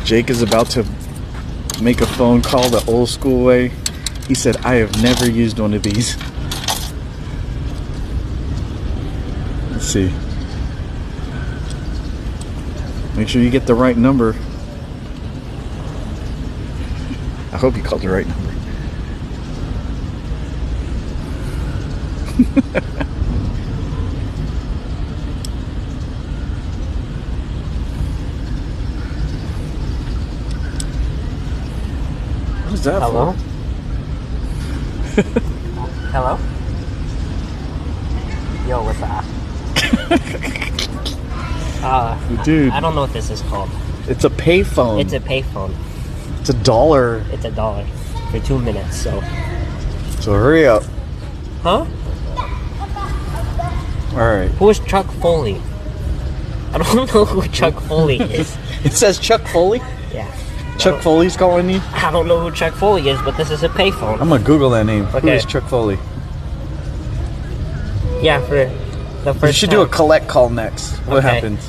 Jake is about to make a phone call the old school way. He said, I have never used one of these. Let's see. Make sure you get the right number. I hope you called the right number. What is that Hello? for? Hello? Yo, what's up? Dude, I don't know what this is called. it's a payphone. It's a payphone. It's $1. It's $1 for 2 minutes, so. So hurry up. Huh? Alright. Who is Chuck Foley? I don't know who Chuck Foley is. It says Chuck Foley? Yeah. Chuck Foley's calling you? I don't know who Chuck Foley is, but this is a payphone. I'm gonna Google that name. Who Okay. is Chuck Foley? Yeah, for the first You should time. do a collect call next. What Okay. happens?